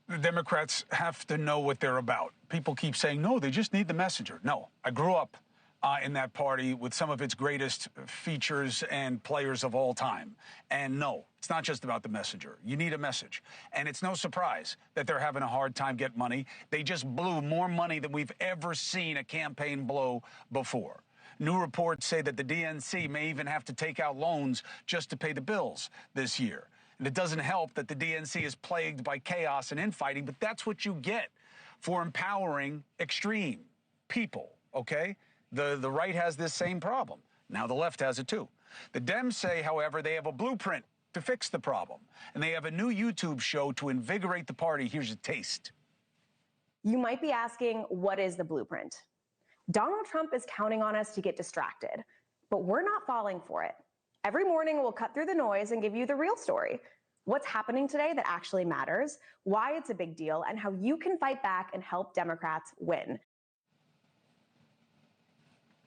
The Democrats have to know what they're about. People keep saying, no, they just need the messenger. No, I grew up in that party with some of its greatest features and players of all time. And no, it's not just about the messenger. You need a message. And it's no surprise that they're having a hard time getting money. They just blew more money than we've ever seen a campaign blow before. New reports say that the DNC may even have to take out loans just to pay the bills this year. And it doesn't help that the DNC is plagued by chaos and infighting, but that's what you get for empowering extreme people, okay? The right has this same problem. Now the left has it too. The Dems say, however, they have a blueprint to fix the problem, and they have a new YouTube show to invigorate the party. Here's a taste. You might be asking, what is the blueprint? Donald Trump is counting on us to get distracted, but we're not falling for it. Every morning, we'll cut through the noise and give you the real story. What's happening today that actually matters, why it's a big deal, and how you can fight back and help Democrats win.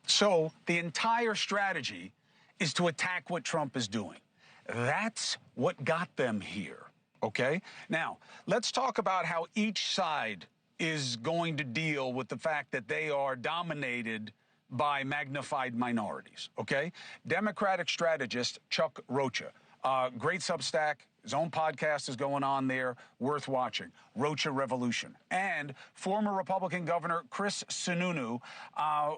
So the entire strategy is to attack what Trump is doing. That's what got them here, okay? Now, let's talk about how each side is going to deal with the fact that they are dominated by magnified minorities, okay? Democratic strategist Chuck Rocha, great Substack, his own podcast is going on there, worth watching, Rocha Revolution. And former Republican Governor Chris Sununu,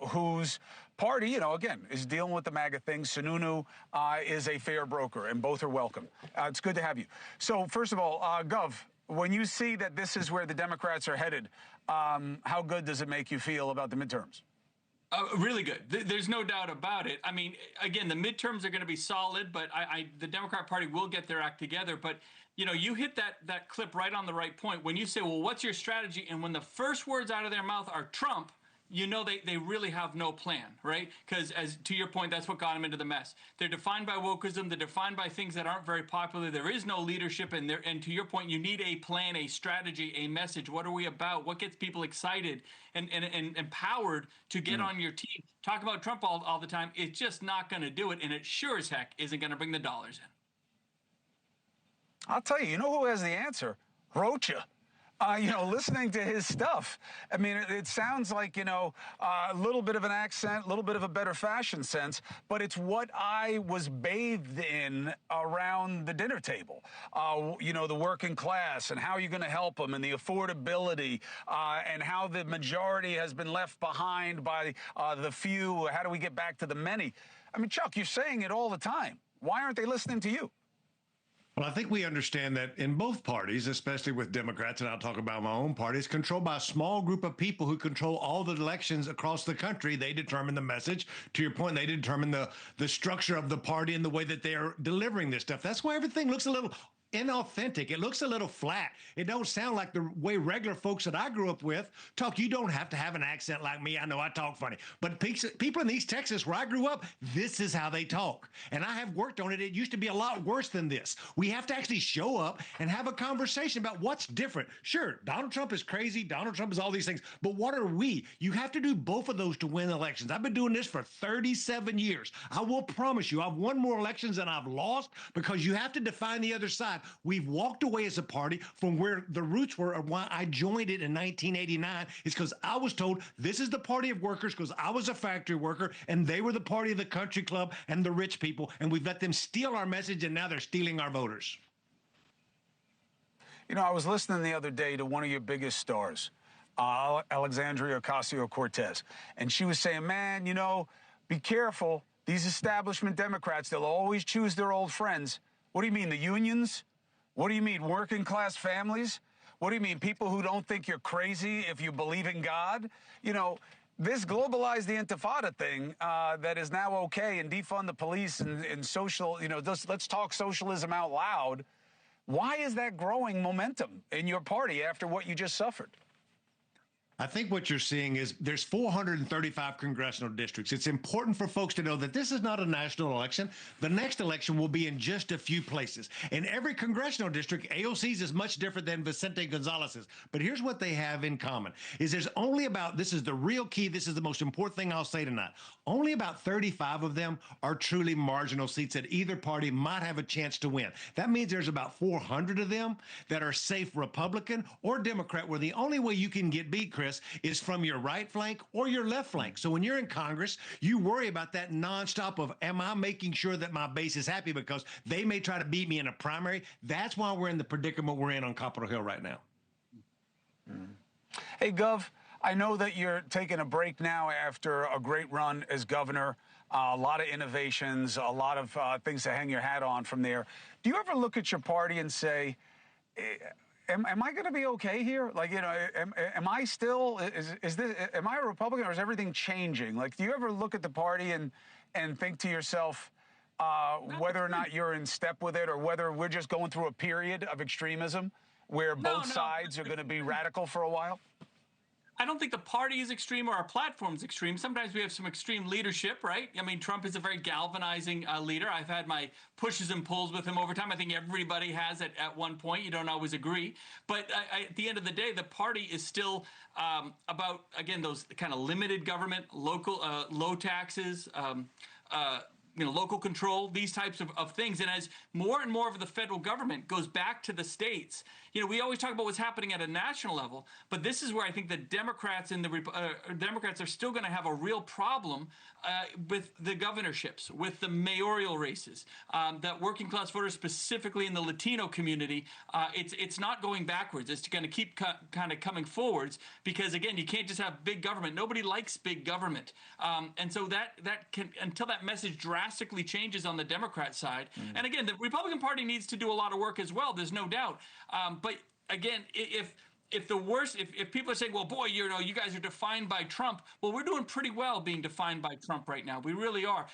whose party, you know, again, is dealing with the MAGA thing. Sununu is a fair broker, and both are welcome. It's good to have you. So, first of all, Gov, when you see that this is where the Democrats are headed, how good does it make you feel about the midterms? Really good. There's no doubt about it. I mean, again, the midterms are going to be solid, but the Democrat Party will get their act together. But, you know, you hit that clip right on the right point. When you say, well, what's your strategy? And when the first words out of their mouth are Trump, you know they really have no plan, right? Because, as to your point, that's what got them into the mess. They're defined by wokeism. They're defined by things that aren't very popular. There is no leadership. And to your point, you need a plan, a strategy, a message. What are we about? What gets people excited and empowered to get on your team? Talk about Trump all the time. It's just not going to do it. And it sure as heck isn't going to bring the dollars in. I'll tell you, you know who has the answer? Rocha. You know, listening to his stuff, I mean, it sounds like, you know, a little bit of an accent, a little bit of a better fashion sense, but it's what I was bathed in around the dinner table. You know, the working class and how you're going to help them and the affordability and how the majority has been left behind by the few. How do we get back to the many? I mean, Chuck, you're saying it all the time. Why aren't they listening to you? Well, I think we understand that in both parties, especially with Democrats, and I'll talk about my own party, is controlled by a small group of people who control all the elections across the country. They determine the message. To your point, they determine the structure of the party and the way that they are delivering this stuff. That's why everything looks a little inauthentic. It looks a little flat. It don't sound like the way regular folks that I grew up with talk. You don't have to have an accent like me. I know I talk funny, but people in East Texas where I grew up, this is how they talk. And I have worked on it. It used to be a lot worse than this. We have to actually show up and have a conversation about what's different. Sure, Donald Trump is crazy. Donald Trump is all these things, but what are we? You have to do both of those to win elections. I've been doing this for 37 years. I will promise you, I've won more elections than I've lost because you have to define the other side. We've walked away as a party from where the roots were of why I joined it in 1989. It's because I was told this is the party of workers because I was a factory worker and they were the party of the country club and the rich people. And we've let them steal our message and now they're stealing our voters. You know, I was listening the other day to one of your biggest stars, Alexandria Ocasio-Cortez, and she was saying, man, you know, be careful. These establishment Democrats, they'll always choose their old friends. What do you mean, the unions? What do you mean, working class families? What do you mean, people who don't think you're crazy if you believe in God? You know, this globalized the Intifada thing that is now okay and defund the police and social, you know, let's talk socialism out loud. Why is that growing momentum in your party after what you just suffered? I think what you're seeing is there's 435 congressional districts. It's important for folks to know that this is not a national election. The next election will be in just a few places. In every congressional district, AOC's is much different than Vicente Gonzalez's. But here's what they have in common is there's only about, this is the real key, this is the most important thing I'll say tonight. Only about 35 of them are truly marginal seats that either party might have a chance to win. That means there's about 400 of them that are safe Republican or Democrat, where the only way you can get beat, Chris, is from your right flank or your left flank. So when you're in Congress, you worry about that nonstop of, am I making sure that my base is happy because they may try to beat me in a primary? That's why we're in the predicament we're in on Capitol Hill right now. Hey, Gov, I know that you're taking a break now after a great run as governor. A lot of innovations, a lot of things to hang your hat on from there. Do you ever look at your party and say, am I going to be okay here? Like, you know, am I still, is this, am I a Republican or is everything changing? Like, do you ever look at the party and think to yourself whether or not you're in step with it or whether we're just going through a period of extremism where both sides are going to be radical for a while? I don't think the party is extreme or our platform is extreme. Sometimes we have some extreme leadership, right? I mean, Trump is a very galvanizing leader. I've had my pushes and pulls with him over time. I think everybody has at one point. You don't always agree. But at the end of the day, the party is still about, again, those kind of limited government, local, low taxes, you know, local control, these types of things. And as more and more of the federal government goes back to the states, you know, we always talk about what's happening at a national level, but this is where I think the Democrats and the Democrats are still going to have a real problem with the governorships, with the mayoral races, that working class voters, specifically in the Latino community, it's not going backwards. It's going to keep kind of coming forwards because, again, you can't just have big government. Nobody likes big government. And so that can, until that message drastically changes on the Democrat side. And again, the Republican Party needs to do a lot of work as well. There's no doubt. But again, if the worst, if people are saying, well, boy, you know, you guys are defined by Trump. Well, we're doing pretty well being defined by Trump right now. We really are.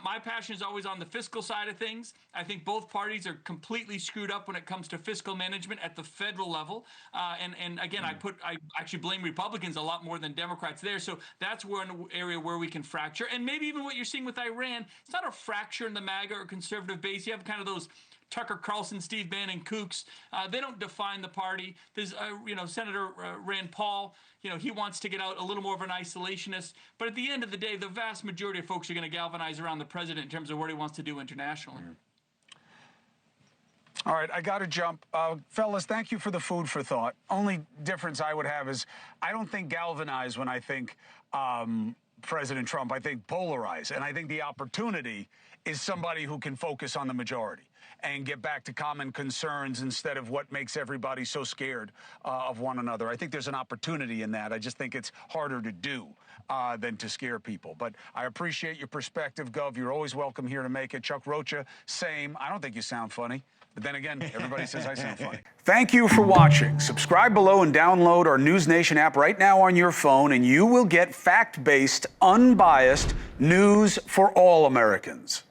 My passion is always on the fiscal side of things. I think both parties are completely screwed up when it comes to fiscal management at the federal level. And again, I actually blame Republicans a lot more than Democrats there. So that's one area where we can fracture. And maybe even what you're seeing with Iran, it's not a fracture in the MAGA or conservative base. You have kind of those Tucker Carlson, Steve Bannon, kooks. They don't define the party. There's, you know, Senator Rand Paul, you know, he wants to get out a little more of an isolationist. But at the end of the day, the vast majority of folks are going to galvanize around the president in terms of what he wants to do internationally. All right, I got to jump. Fellas, thank you for the food for thought. Only difference I would have is I don't think galvanize when I think President Trump. I think polarize. And I think the opportunity is somebody who can focus on the majority and get back to common concerns instead of what makes everybody so scared of one another. I think there's an opportunity in that. I just think it's harder to do than to scare people. But I appreciate your perspective, Gov. You're always welcome here to make it. Chuck Rocha, same. I don't think you sound funny. But then again, everybody says I sound funny. Thank you for watching. Subscribe below and download our NewsNation app right now on your phone, and you will get fact-based, unbiased news for all Americans.